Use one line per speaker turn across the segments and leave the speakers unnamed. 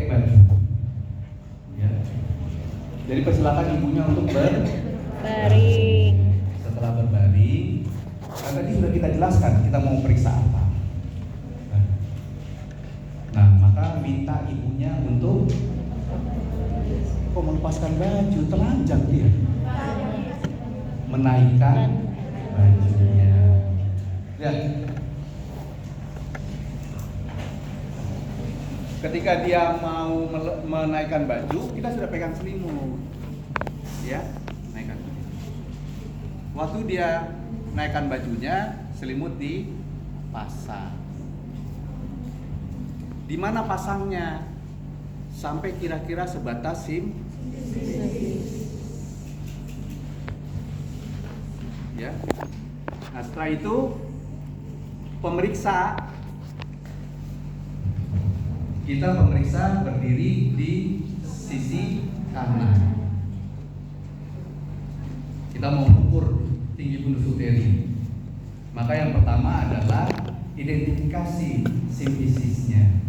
pakai baju. Ya. Jadi persilakan ibunya untuk
Baring.
Setelah berbaring, kan tadi sudah kita jelaskan kita mau periksa apa. Nah, maka minta ibunya untuk melepaskan baju, telanjang dia. Menaikkan bajunya. Ya. Ketika dia mau menaikkan baju, kita sudah pegang selimut. Ya, naikkan. Waktu dia naikkan bajunya, selimut dipasang. Di mana pasangnya? Sampai kira-kira sebatas ya. Nah, setelah itu kita pemeriksa berdiri di sisi kanan. Kita mau ukur tinggi fundus uteri. Maka yang pertama adalah identifikasi simfisisnya.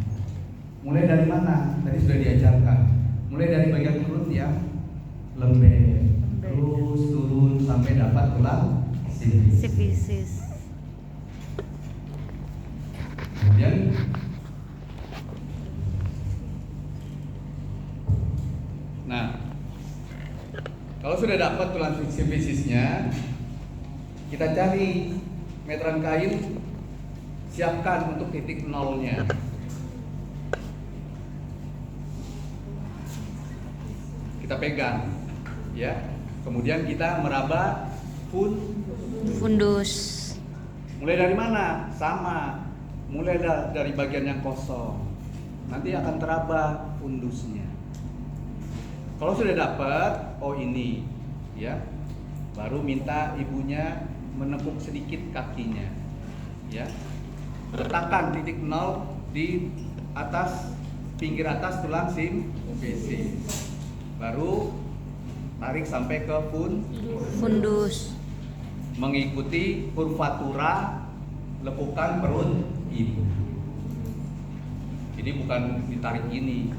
Mulai dari mana? Tadi sudah diajarkan. Mulai dari bagian perut yang lembek, terus turun sampai dapat tulang simfisis. Kemudian kalau sudah dapat tulang simfisisnya, kita cari meteran kain, siapkan untuk titik nolnya. Kita pegang, ya. Kemudian kita meraba fundus. Mulai dari mana? Sama. Mulai dari bagian yang kosong. Nanti akan teraba fundusnya. Kalau sudah dapat, oh ini, ya. Baru minta ibunya menepuk sedikit kakinya, ya. Letakkan titik nol di atas, pinggir atas tulang simfisis. Baru tarik sampai ke fundus. Mengikuti kurvatura lekukan perut ibu. Ini bukan ditarik gini.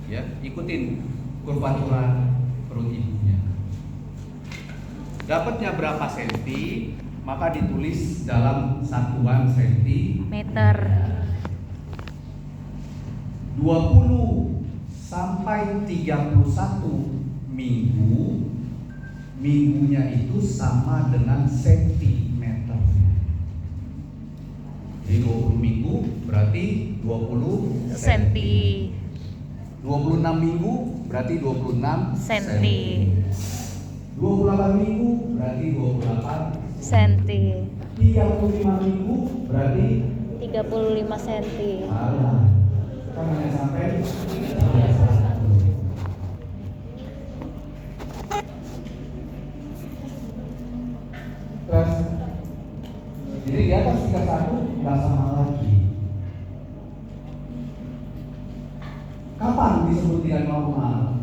Ya, ikutin kurvatura perut ibunya. Dapatnya berapa senti, maka ditulis dalam satuan sentimeter. 20 sampai 31 minggu, minggunya itu sama dengan sentimeter. Jadi 20 minggu berarti 20 senti. 26 minggu berarti 26 senti. 28 minggu berarti 28 senti. 35 minggu berarti
35 senti.
Kan hanya sampai terus, jadi di atas 31 nggak sama lagi. Kapan disebut tidak normal?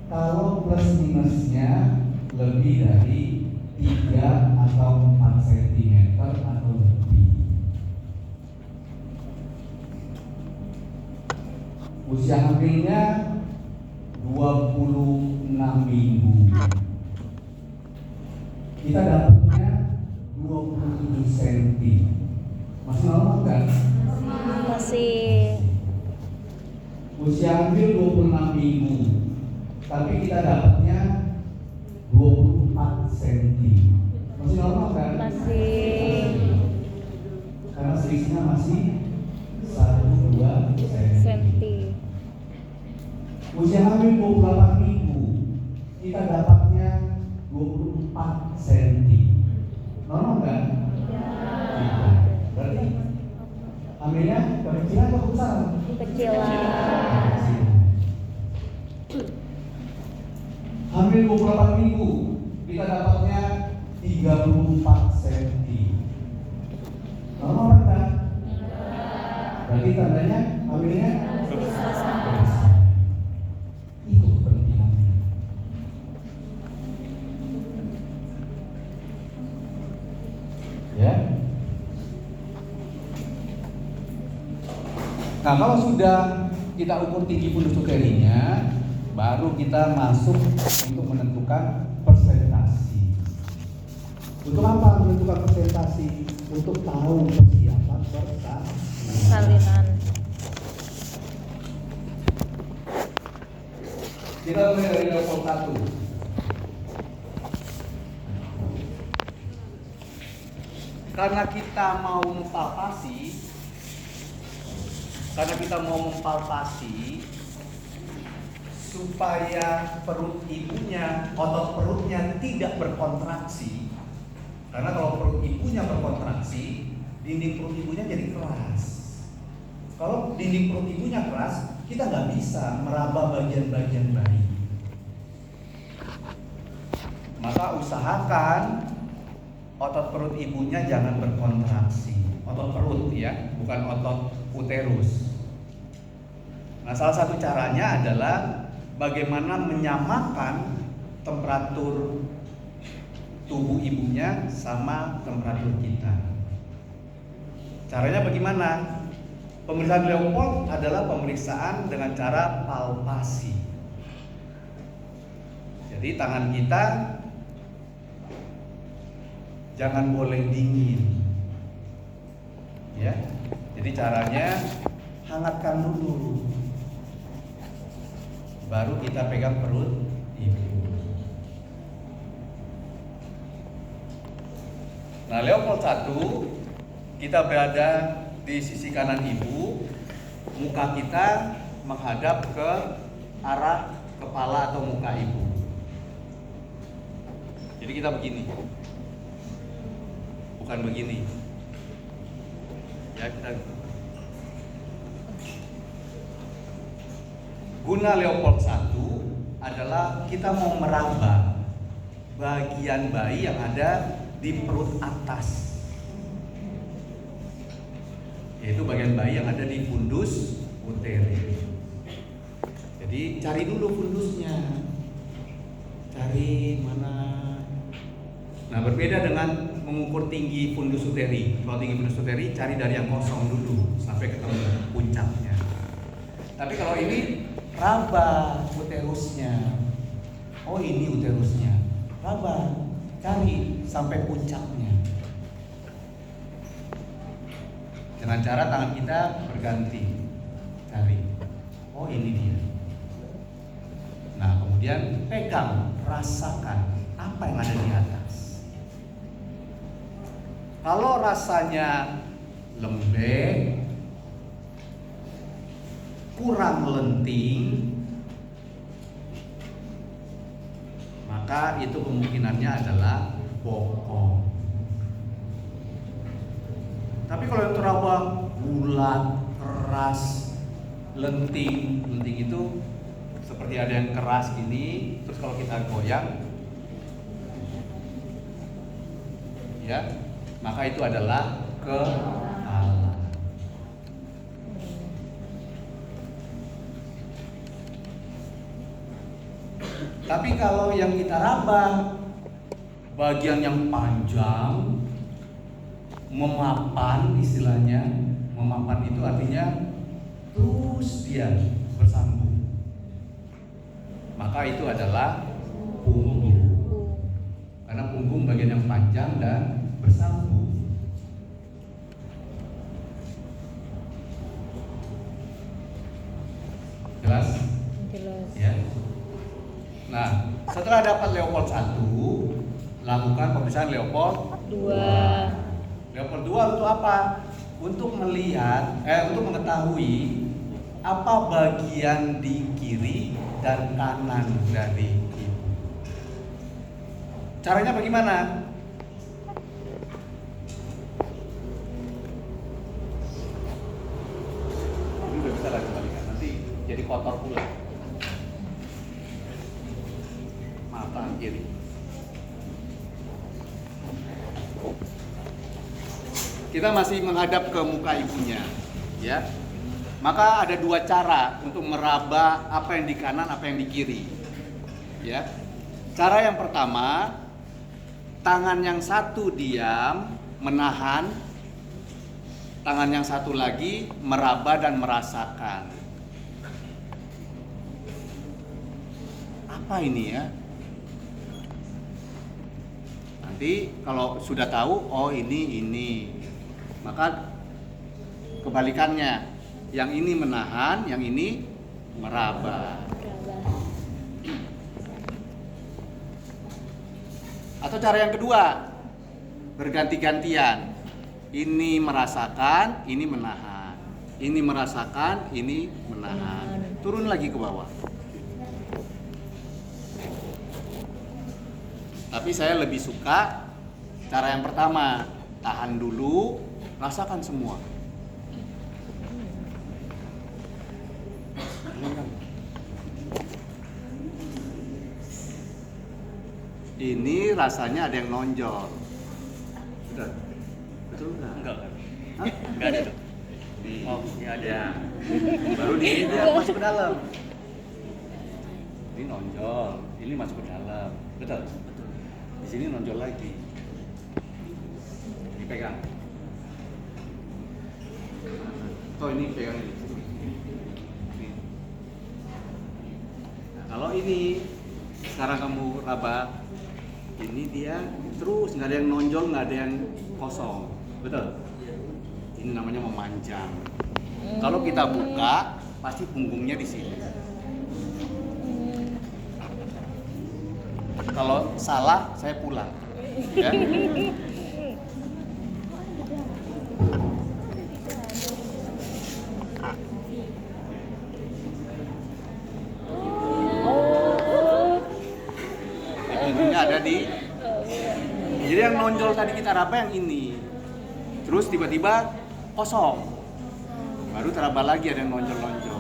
Kalau plus minusnya lebih dari 3 atau 4 cm atau lebih. Usia hamilnya 26 minggu. Kita dapatnya 27 cm. Masih normal kan?
Masih.
Usia hamil 26 minggu. Tapi kita dapatnya 24 cm. Masih normal kan?
Masih.
Karena selisihnya masih 1-2 cm. Usia hamil 28 minggu. Kita dapatnya 24 cm. Normal kan? Tidak. Berarti hamilnya kekecilan atau kebesaran?
Kecilan.
Hamil 28 minggu, kita dapatnya 34 cm. Normal kan? Berarti tandanya hamilnya kebesar. Itu pentingnya. Ya. Nah, kalau sudah kita ukur tinggi fundus uterinya, baru kita masuk untuk menentukan persentasi. Untuk apa menentukan persentasi? Untuk tahu persiapan
Salinan.
Kita mulai dari level 1. Karena kita mau mempalpasi supaya perut ibunya, otot perutnya tidak berkontraksi. Karena kalau perut ibunya berkontraksi, dinding perut ibunya jadi keras. Kalau dinding perut ibunya keras, kita nggak bisa meraba bagian-bagian bayi. Maka usahakan otot perut ibunya jangan berkontraksi. Otot perut ya, bukan otot uterus. Nah, salah satu caranya adalah bagaimana menyamakan temperatur tubuh ibunya sama temperatur kita. Caranya bagaimana? Pemeriksaan Leopold adalah pemeriksaan dengan cara palpasi. Jadi tangan kita jangan boleh dingin, ya. Jadi caranya hangatkan dulu, baru kita pegang perut ibu. Nah, Leopold 1 kita berada di sisi kanan ibu, muka kita menghadap ke arah kepala atau muka ibu. Jadi kita begini. Bukan begini. Ya, kita guna Leopold 1 adalah kita mau meraba bagian bayi yang ada di perut atas, yaitu bagian bayi yang ada di fundus uteri. Jadi cari dulu fundusnya, cari mana. Nah, berbeda dengan mengukur tinggi fundus uteri. Kalau tinggi fundus uteri cari dari yang kosong dulu sampai ketemu puncaknya. Tapi kalau ini raba uterusnya. Oh, ini uterusnya. Raba, cari sampai puncaknya. Dengan cara tangan kita berganti. Cari. Oh, ini dia. Nah, kemudian pegang, rasakan apa yang ada di atas. Kalau rasanya lembek, kurang lenting, maka itu kemungkinannya adalah bokong. Tapi kalau yang teraba bulat, keras, lenting itu seperti ada yang keras gini, terus kalau kita goyang, ya, maka itu adalah kehalan. Tapi kalau yang kita raba bagian yang panjang, memapan istilahnya, memapan itu artinya terus dia bersambung, maka itu adalah punggung. Karena punggung bagian yang panjang dan bersambung. Jelas?
Jelas.
Ya. Nah, setelah dapat Leopold 1, lakukan pemeriksaan Leopold
2.
Leopold 2 untuk apa? Untuk melihat, untuk mengetahui apa bagian di kiri dan kanan dari ibu. Caranya bagaimana? Ini udah bisa lagi balikan, nanti jadi kotor pula. Maaf, tangan kiri. Kita masih menghadap ke muka ibunya, ya. Maka ada dua cara untuk meraba apa yang di kanan, apa yang di kiri, ya. Cara yang pertama, tangan yang satu diam menahan, tangan yang satu lagi meraba dan merasakan. apa ini ya? Nanti kalau sudah tahu, oh ini, maka kebalikannya, yang ini menahan, yang ini meraba. Atau cara yang kedua, berganti-gantian. Ini merasakan, ini menahan. Ini merasakan, ini menahan. Turun lagi ke bawah. Tapi saya lebih suka cara yang pertama, tahan dulu, rasakan semua. Ini rasanya ada yang nonjol. Betul? Betul nggak?
Enggak.
Hah?
Enggak ada tuh. Oh, ini ada.
Baru di sini dia masuk ke dalam. Ini nonjol, ini masuk ke dalam. Betul? Di sini nonjol lagi. Dipegang. Oh, ini pegang ini. Nih. Nah, kalau ini sekarang kamu raba, ini dia terus nggak ada yang nonjol, nggak ada yang kosong, betul? Ini namanya memanjang. Kalau kita buka, pasti punggungnya di sini. Kalau salah, saya pulang. Ya. Punggungnya ada di. Jadi yang nonjol tadi kita raba yang ini. Terus tiba-tiba kosong. Baru teraba lagi ada yang nonjol-nonjol.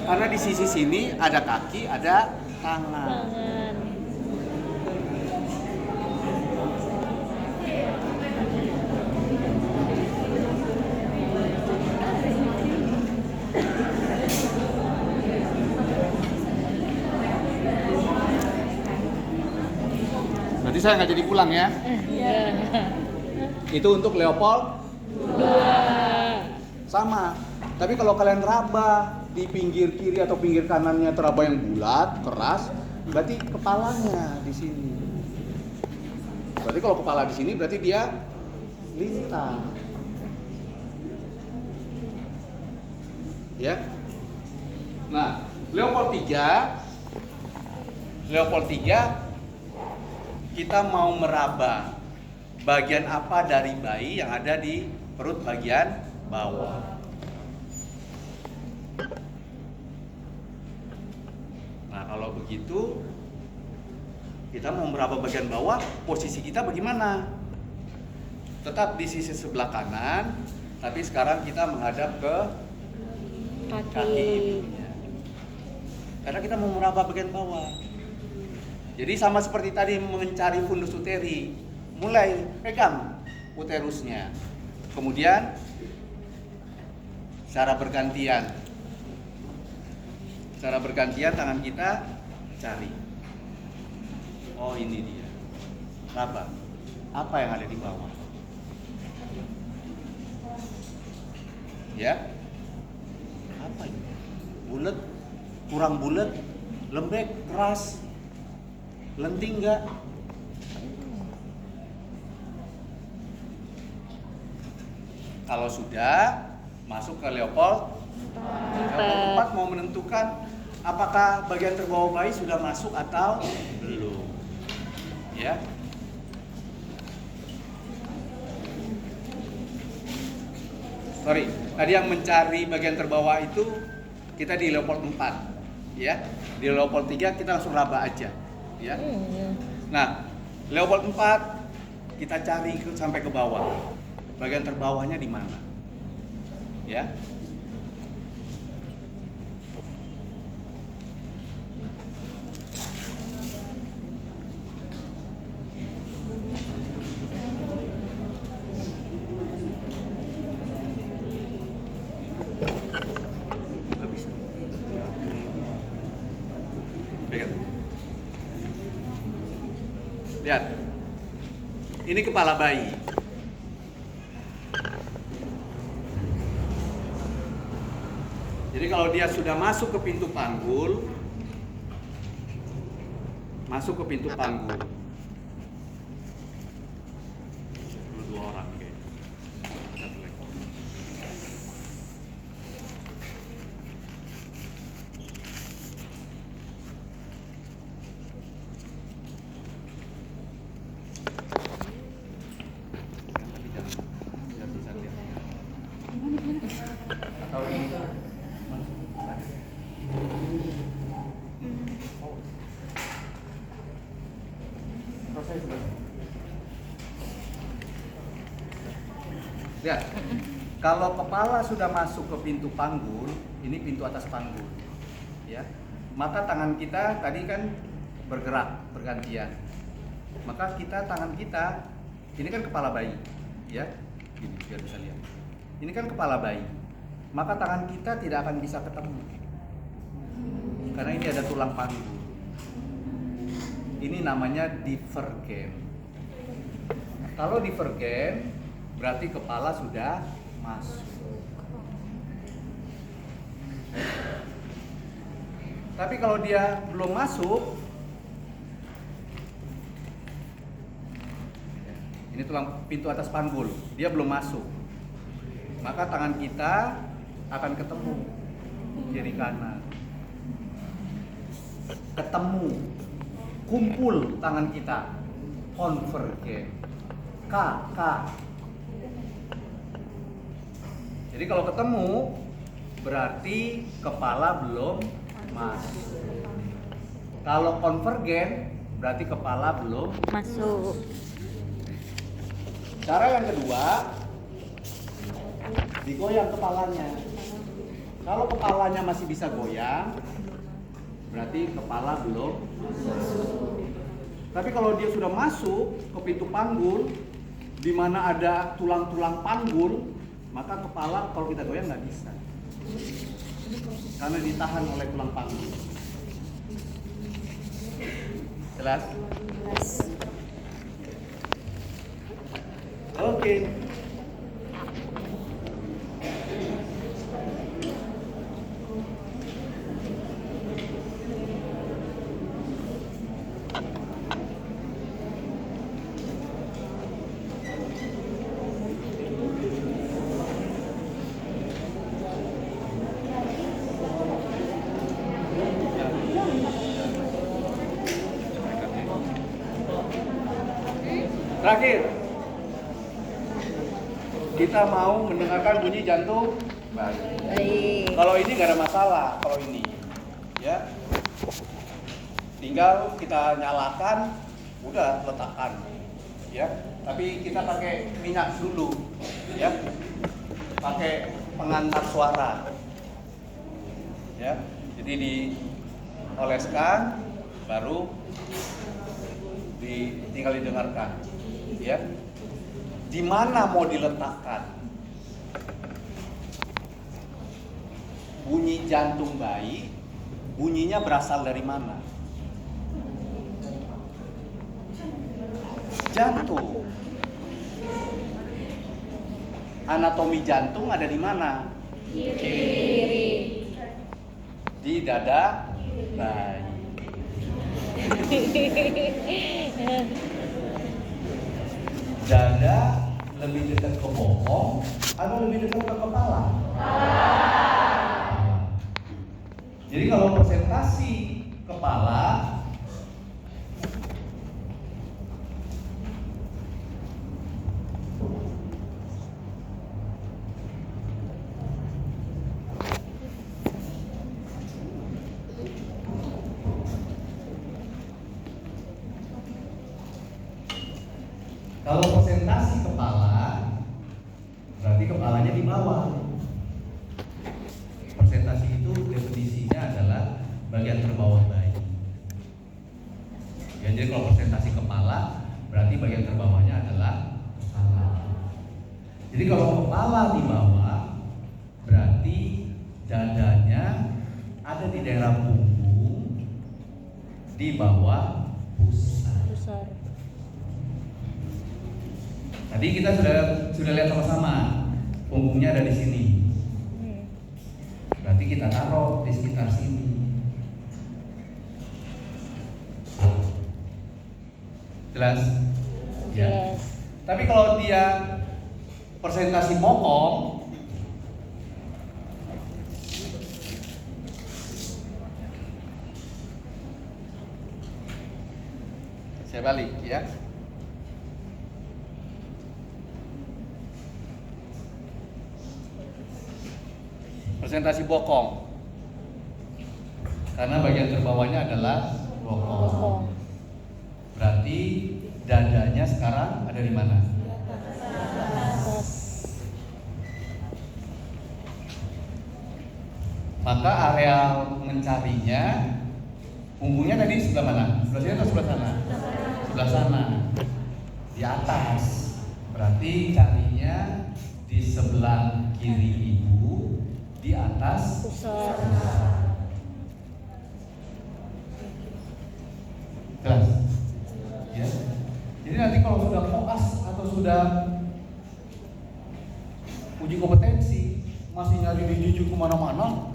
Karena di sisi sini ada kaki, ada tangan. Berarti saya nggak jadi pulang ya? Itu untuk Leopold 2. Sama. Tapi kalau kalian raba di pinggir kiri atau pinggir kanannya teraba yang bulat, keras, berarti kepalanya di sini. Berarti kalau kepala di sini berarti dia lintang. Ya. Nah, Leopold 3 kita mau meraba bagian apa dari bayi yang ada di perut bagian bawah. Nah, kalau begitu kita mau meraba bagian bawah, posisi kita bagaimana? Tetap di sisi sebelah kanan, tapi sekarang kita menghadap ke kaki ibunya. Karena kita mau meraba bagian bawah. Jadi sama seperti tadi mencari fundus uteri, mulai pegang uterusnya, kemudian secara bergantian tangan kita cari. Oh, ini dia. Raba. Apa yang ada di bawah? Ya? Apa ini? Bulat, kurang bulat, lembek, keras, lenting enggak? Kalau sudah masuk ke Leopold 4 mau menentukan apakah bagian terbawah bayi sudah masuk atau belum. Ya. Sorry, tadi yang mencari bagian terbawah itu kita di Leopold 4. Ya. Di Leopold 3 kita langsung raba aja. Ya. Nah, Leopold 4 kita cari sampai ke bawah. Bagian terbawahnya di mana? Ya. Lihat, ini kepala bayi. Jadi kalau dia sudah masuk ke pintu panggul, masuk ke pintu panggul.
Dua orang kayaknya. Satu lagi.
Tapi jangan bisa lihat. Atau ini proses lihat, kalau kepala sudah masuk ke pintu panggul, ini pintu atas panggul, ya, maka tangan kita tadi kan bergerak bergantian, maka tangan kita ini kan kepala bayi, ya, gini biar bisa lihat, ini kan kepala bayi, maka tangan kita tidak akan bisa ketemu, karena ini ada tulang panggul, ini namanya divergen. Kalau divergen berarti kepala sudah masuk. Tapi kalau dia belum masuk, ini tulang pintu atas panggul, dia belum masuk, maka tangan kita akan ketemu kiri kanan, ketemu, kumpul tangan kita, konvergen, K. Jadi kalau ketemu berarti kepala belum masuk. Kalau konvergen berarti kepala belum
Masuk.
Cara yang kedua, digoyang kepalanya. Kalau kepalanya masih bisa goyang, berarti kepala belum masuk. Tapi kalau dia sudah masuk ke pintu panggul, di mana ada tulang-tulang panggul, maka kepala kalau kita goyang nggak bisa, karena ditahan oleh tulang panggul. Jelas? Oke. Terakhir, kita mau mendengarkan bunyi jantung bayi.
Baik.
Kalau ini nggak ada masalah, kalau ini, ya, tinggal kita nyalakan, udah letakkan, ya. Tapi kita pakai minyak dulu, ya, pakai pengantar suara, ya. Jadi dioleskan, baru tinggal didengarkan. Ya, di mana mau diletakkan? Bunyi jantung bayi, bunyinya berasal dari mana? Jantung. Anatomi jantung ada di mana?
Kiri.
Di dada bayi. Dada lebih dekat ke bokong atau lebih dekat ke kepala? Jadi kalau presentasi kepala, kalau presentasi kepala, berarti kepalanya di bawah. Presentasi itu definisinya adalah bagian terbawah bayi. Ya, jadi kalau presentasi kepala, berarti bagian terbawahnya adalah kepala. Jadi kalau kepala di bawah, berarti dadanya ada di daerah punggung, di bawah pusar. Tadi kita sudah lihat sama-sama, punggungnya ada di sini. Berarti kita taruh di sekitar sini. Jelas? Ya.
Yes.
Tapi kalau dia presentasi bokong, saya balik ya. Presentasi bokong. Karena bagian terbawahnya adalah bokong.
Bokong.
Berarti dadanya sekarang ada di mana?
Atas.
Maka area mencarinya, punggungnya tadi sebelah mana? Sebelah sini atau sebelah sana? Sebelah sana. Di atas. Berarti carinya di sebelah kiri ibu, di atas
Pusar.
Jelas? Ya. Jadi nanti kalau sudah koas atau sudah uji kompetensi masih nyari dijujuk kemana-mana,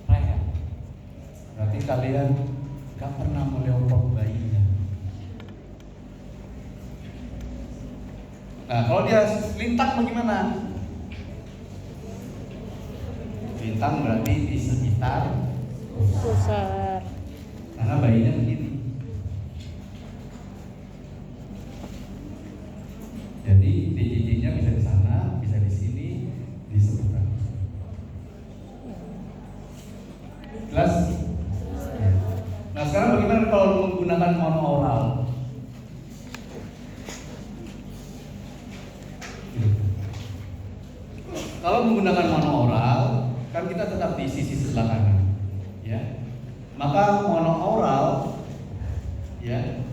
repot. Berarti kalian gak pernah meleopard bayinya. Nah, kalau dia lintang bagaimana? Lintang berarti di sekitar
Pusar.
karena bayinya begini. Jadi DJJ-nya bisa di sana, bisa di sini, di seberang. Jelas? Nah, sekarang bagaimana kalau menggunakan monooral? Kalau menggunakan monooral, kan kita tetap di sisi sebelah kanan, ya. Maka monooral, ya,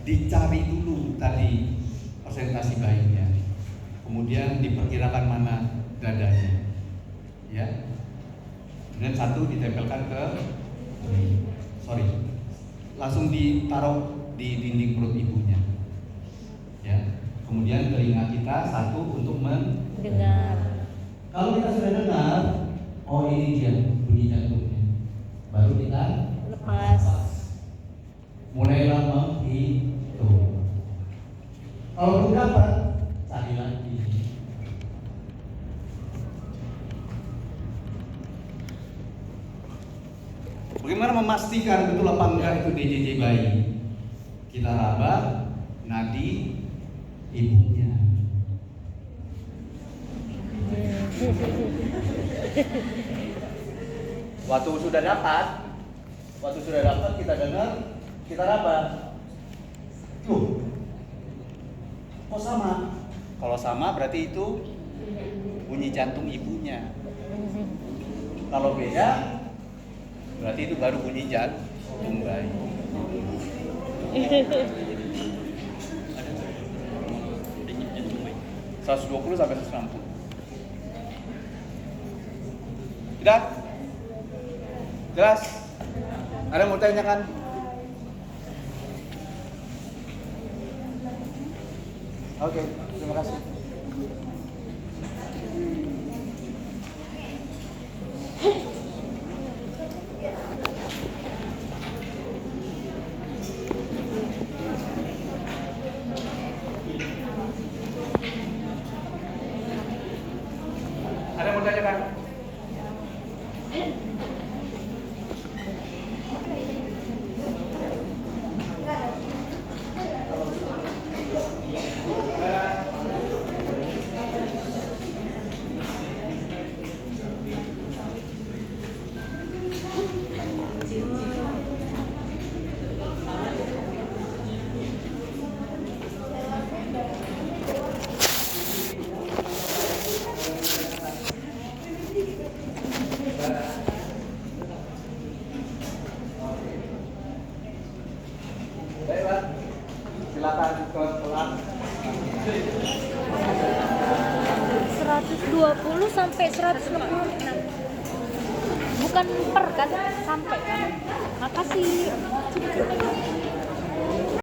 dicari dulu tadi presentasi bayinya, kemudian diperkirakan mana dadanya, ya. Kemudian satu ditempelkan ke, langsung ditaruh di dinding perut ibunya, ya. Kemudian telinga kita satu untuk
Dengar.
Kalau kita sudah dengar, oh ini dia bunyi jantungnya, baru kita
Lepas.
mulailah menghitung. Kalau belum dapat, cari lagi. Bagaimana memastikan betul apa enggak itu DJJ bayi? Kita raba nadi ibunya. Waktu sudah dapat kita dengar, kita raba. Loh, kok sama? Kalau sama berarti itu bunyi jantung ibunya. Kalau beda, berarti itu baru bunyi jantung bayi. 120 sampai 160. Tidak? Jelas? Ada yang mau tanyakan? Oke, terima kasih. Ada yang mau tanyakan? Baiklah, silakan ke kelas.
120 sampai 166. Bukan per kan, sampai kan. Makasih.